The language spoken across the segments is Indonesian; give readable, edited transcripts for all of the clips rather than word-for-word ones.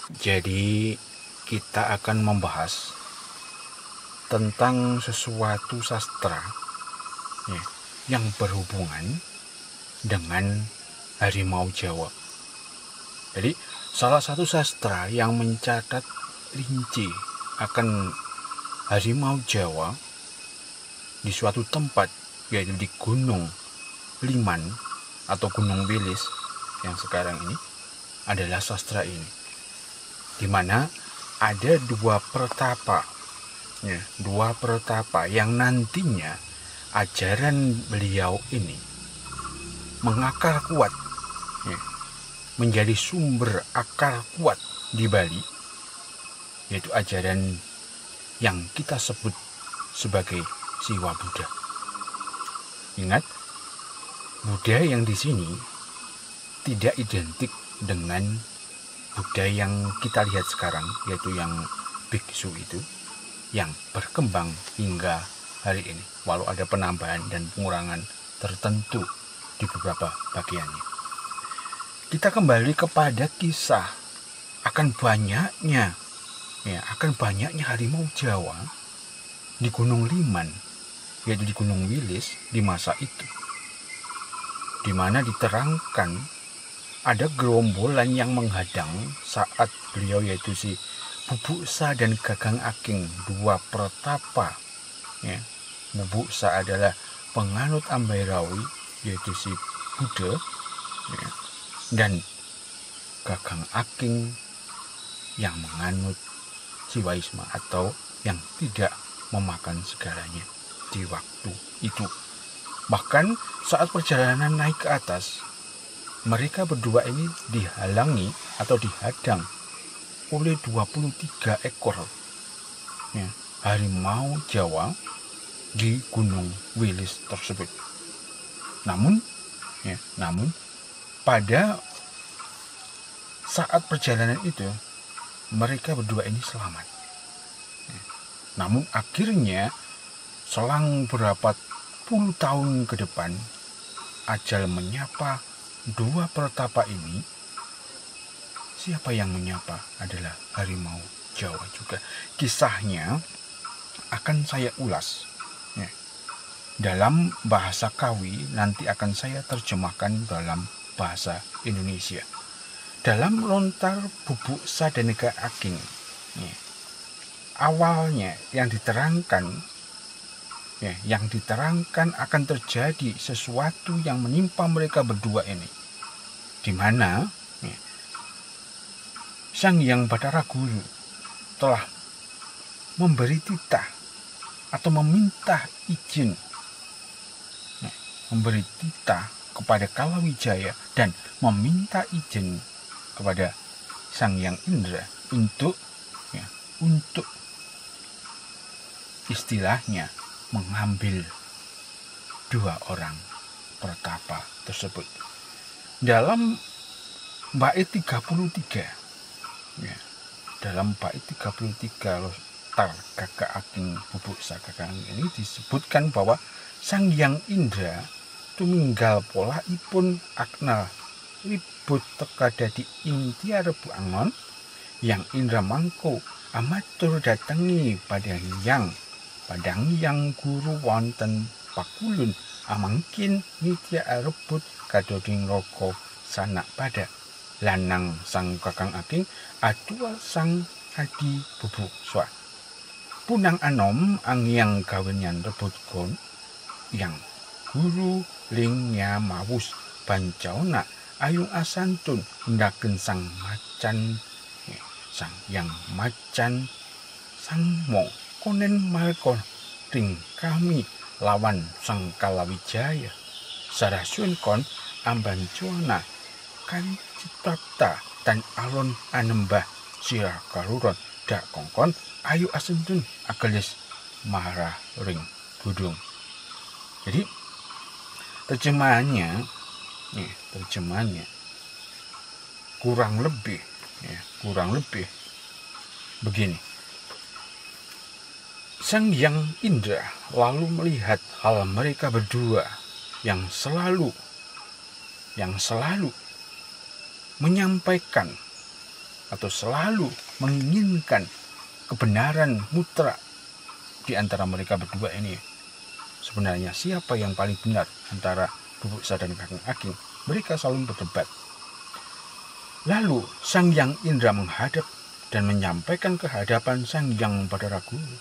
Jadi kita akan membahas tentang sesuatu sastra ya, yang berhubungan dengan harimau Jawa. Jadi salah satu sastra yang mencatat rinci akan harimau Jawa di suatu tempat, yaitu di Gunung Liman atau Gunung Wilis yang sekarang ini, adalah sastra ini, di mana ada dua pertapa yang nantinya ajaran beliau ini mengakar kuat ya, menjadi sumber akar kuat di Bali, yaitu ajaran yang kita sebut sebagai Siwa Buddha. Ingat, Buddha yang di sini tidak identik dengan Buddha yang kita lihat sekarang, yaitu yang biksu itu, yang berkembang hingga hari ini, walau ada penambahan dan pengurangan tertentu di beberapa bagiannya. Kita kembali kepada kisah akan banyaknya harimau Jawa di Gunung Liman, yaitu di Gunung Wilis di masa itu, di mana diterangkan ada gerombolan yang menghadang saat beliau, yaitu si Bubuksa dan Gagang Aking, dua pertapa ya. Bubuksa adalah penganut Ambairawi, yaitu si Buddha ya, dan Gagang Aking yang menganut Siwaisma atau yang tidak memakan segalanya di waktu itu. Bahkan saat perjalanan naik ke atas, mereka berdua ini dihalangi atau dihadang oleh 23 ekor ya, harimau Jawa di Gunung Wilis tersebut. Namun pada saat perjalanan itu mereka berdua ini selamat. Namun akhirnya selang berapa puluh tahun ke depan, ajal menyapa dua pertapa ini. Siapa yang menyapa adalah harimau Jawa juga. Kisahnya akan saya ulas ya. Dalam bahasa Kawi, nanti akan saya terjemahkan dalam bahasa Indonesia. Dalam lontar Bubuksa dan Gagang Aking ya, awalnya yang diterangkan akan terjadi sesuatu yang menimpa mereka berdua ini, di mana ya, Sang Hyang Bathara Guru telah memberi titah atau meminta izin memberi titah kepada Kalawijaya dan meminta izin kepada Sang Hyang Indra untuk istilahnya mengambil dua orang pertapa tersebut. Dalam bait 33 ya, dalam bait 33 lontar Gagang Aking Bubuksa Gagang ini disebutkan bahwa Sang Hyang Indra tuminggal pola ipun aknal ribut teka dadi intia Rebu Angon, Yang Indra mangko amatur datangi padang yang guru wonten pakulun amangkin nitya rebut kadoding roko sanak pada lanang Sang Gagang Aking adua Sang Adi Bubuksa punang anom angyang gawenyan rebut gon yang guru lingnya mawus bancauna ayung asantun ndaken sang macan sang yang macan sang mo konen malkon ring kami lawan Sang Kalawijaya sarasun kon amban cuana kan cipta dan alon anembah sira karuron dak kongkon ayu asentun agelis marah ring gudung. Jadi terjemahannya kurang lebih begini. Sang Hyang Indra lalu melihat hal mereka berdua yang selalu menyampaikan atau selalu menginginkan kebenaran mutlak di antara mereka berdua ini. Sebenarnya siapa yang paling benar antara Bubuksa dan Kakang Aking? Mereka selalu berdebat. Lalu Sang Hyang Indra menghadap dan menyampaikan ke hadapan Sang Hyang Padara Guru,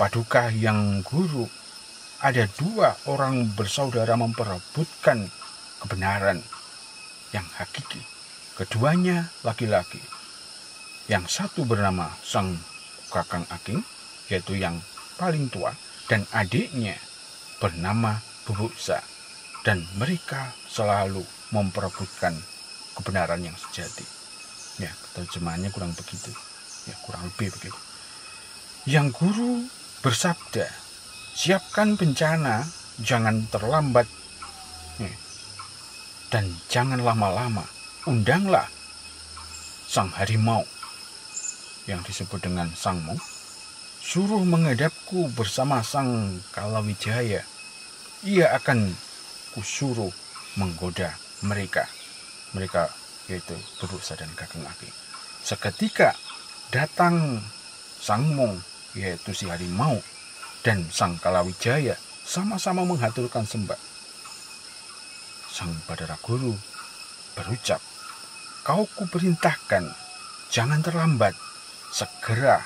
Paduka Hyang Guru, ada dua orang bersaudara memperebutkan kebenaran yang hakiki. Keduanya laki-laki. Yang satu bernama Sang Kakang Aking, yaitu yang paling tua, dan adiknya bernama Bubuksa. Dan mereka selalu memperebutkan kebenaran yang sejati. Ya, terjemahannya kurang begitu. Ya, kurang lebih begitu. Yang guru bersabda, siapkan bencana, jangan terlambat. Dan jangan lama-lama. Undanglah sang harimau yang disebut dengan Sang Mong. Suruh menghadapku bersama Sang Kalawijaya. Ia akan kusuruh menggoda mereka. Mereka yaitu Bubuksa dan Kakang Aking. Seketika datang Sang Mong, yaitu si harimau, dan Sang Kalawijaya sama-sama menghaturkan sembah. Sang Padara Guru berucap, kau kuperintahkan, jangan terlambat, segera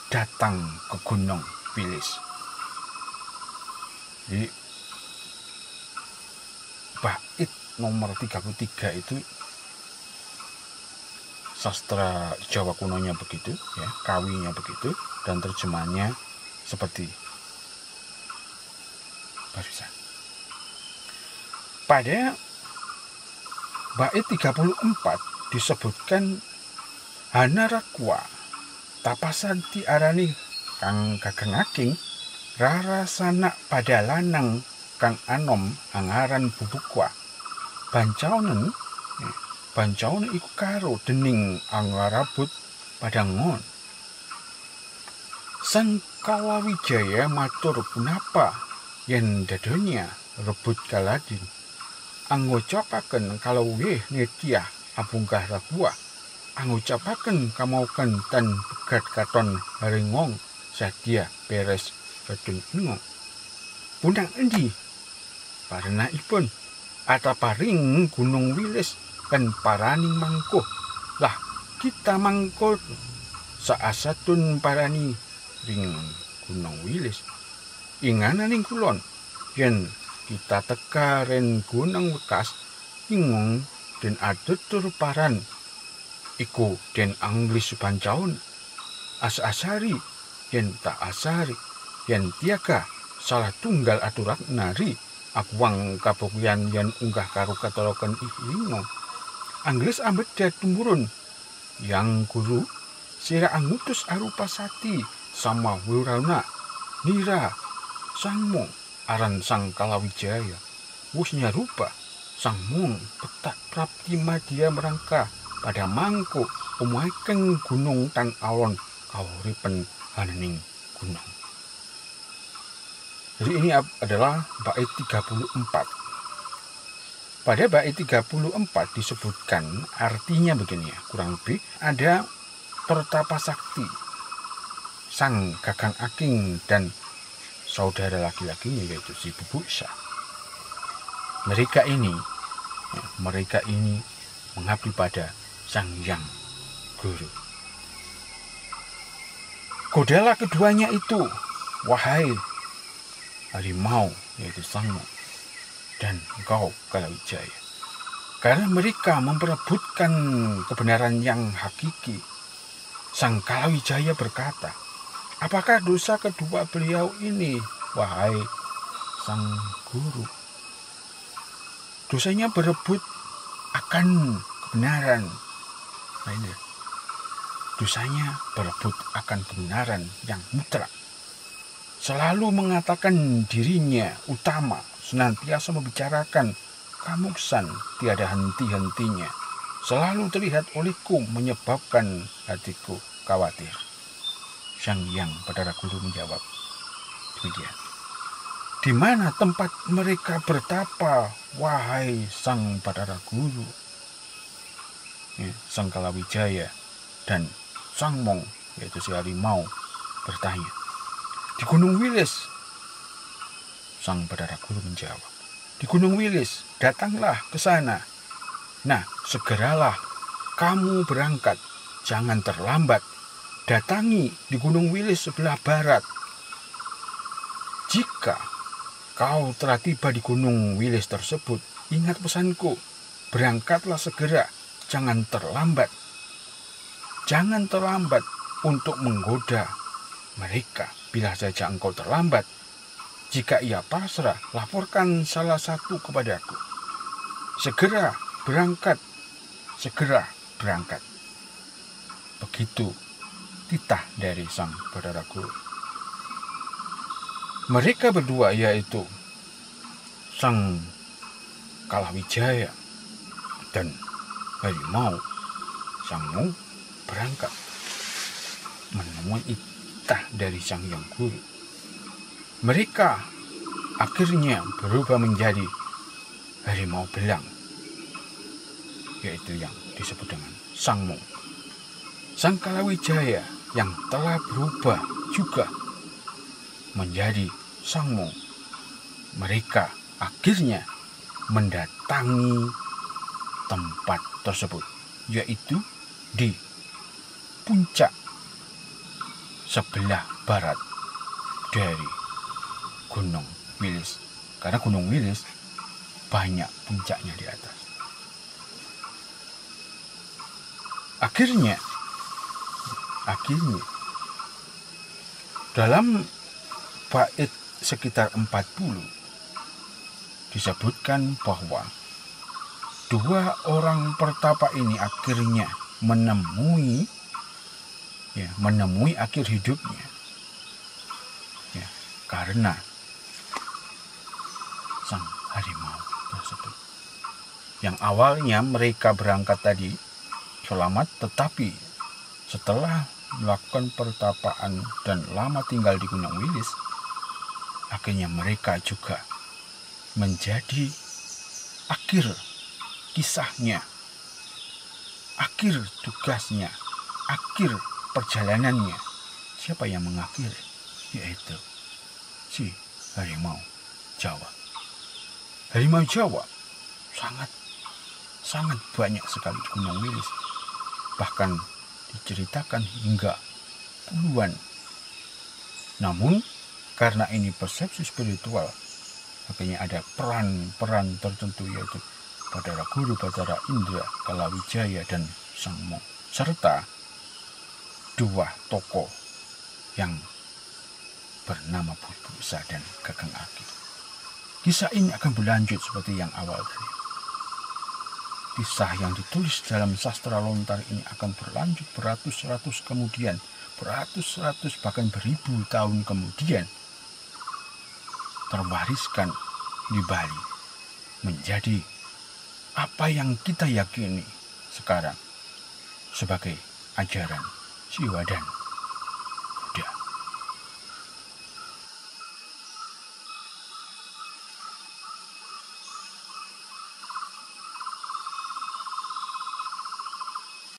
datang ke Gunung Wilis. Di bait nomor 33 itu sastra Jawa kunonya begitu, ya, kawinya begitu, dan terjemahannya seperti barusan. Pada bait 34 disebutkan Hanarakwa tapasan diarani Kang Kakang Aking rarasana pada lanang Kang Anom angaran Bubukwa. Bancaunen iku karo dening angarabut padangon. Sang Kalawijaya matur punapa yen dadonya rebut kaladin. Angucapaken kalawih ngetyah abungkah rabuah. Angucapaken kamauken tan begat katon haringong sadya beres badung engong. Punang endi parenaipun ataparing Gunung Wilis kan parani mangkuh. Lah kita mangkuh saasatun parani ring Gunung Wilis. Ingananing kulon yen kita tekaren Gunung Wekas ingong den adetur paran iku den Anglis Bancaun as-asari yen tak asari yen tiaga salah tunggal aturan nari akuang kabukyan yen unggah karo katoloken ilingo. Anglis ambet tumurun yang guru sira angutus arupa sati sama wirana nira Sang Mong aran Sang Kalawijaya. Wus nyarupa Sang Mong petak prapti madya merangka pada mangku umuaken gunung tan alon kauripen hanening gunung. Jadi ini adalah bait 34. Pada bait 34 disebutkan artinya begini ya, kurang lebih ada pertapa sakti Sang Kakang Aking dan saudara laki-lakinya yaitu si Bubuksa. Mereka ini mengabdi pada Sang Hyang Guru. Godalah keduanya itu, wahai harimau yaitu Sang Mong dan engkau Kalawijaya, karena mereka memperebutkan kebenaran yang hakiki. Sang Kalawijaya berkata, apakah dosa kedua beliau ini, wahai Sang Guru? Dosanya berebut akan kebenaran. Nah ini, dosanya berebut akan kebenaran yang mutlak. Selalu mengatakan dirinya utama, senantiasa membicarakan kamuksan tiada henti-hentinya. Selalu terlihat olehku menyebabkan hatiku khawatir. Sang Hyang Padara Guru menjawab, demikian. Di mana tempat mereka bertapa, wahai Sang Padara Guru? Sang Kalawijaya Dan Sang Mong, yaitu si harimau, bertanya, "Di Gunung Wilis?" Sang Batara Guru menjawab, "Di Gunung Wilis, datanglah ke sana. Nah, segeralah kamu berangkat, jangan terlambat. Datangi di Gunung Wilis sebelah barat. Jika kau telah tiba di Gunung Wilis tersebut, ingat pesanku, berangkatlah segera, jangan terlambat. Jangan terlambat untuk menggoda mereka. Bila saja engkau terlambat, jika ia pasrah, laporkan salah satu kepadaku. Segera berangkat, segera berangkat." Begitu titah dari Sang Batara Guru. Mereka berdua, yaitu Sang Kalawijaya dan harimau Sang Mong, berangkat menemui titah dari Sang Hyang Guru. Mereka akhirnya berubah menjadi harimau belang, yaitu yang disebut dengan Sang Mong. Sang Kalawijaya yang telah berubah juga menjadi Sang Mong. Mereka akhirnya mendatangi tempat tersebut, yaitu di puncak sebelah barat dari Gunung Wilis. Karena Gunung Wilis banyak puncaknya di atas. Akhirnya dalam bait sekitar 40 disebutkan bahwa dua orang pertapa ini akhirnya menemui akhir hidupnya, karena sang harimau tersebut. Yang awalnya mereka berangkat tadi selamat, tetapi setelah melakukan pertapaan dan lama tinggal di Gunung Wilis, akhirnya mereka juga menjadi akhir kisahnya, akhir tugasnya, akhir perjalanannya. Siapa yang mengakhiri? Yaitu si harimau Jawa. Harimau Jawa sangat banyak sekali di Gunung Wilis. Bahkan diceritakan hingga puluhan. Namun karena ini persepsi spiritual, makanya ada peran-peran tertentu, yaitu Batara Guru, Batara Indra, Kalawijaya, dan Sang Mong, serta dua tokoh yang bernama Busa dan Kakang Aki. Kisah ini akan berlanjut seperti yang awal tadi. Kisah yang ditulis dalam sastra lontar ini akan berlanjut beratus-ratus kemudian, beratus-ratus bahkan beribu tahun kemudian, terwariskan di Bali menjadi apa yang kita yakini sekarang sebagai ajaran Siwadan.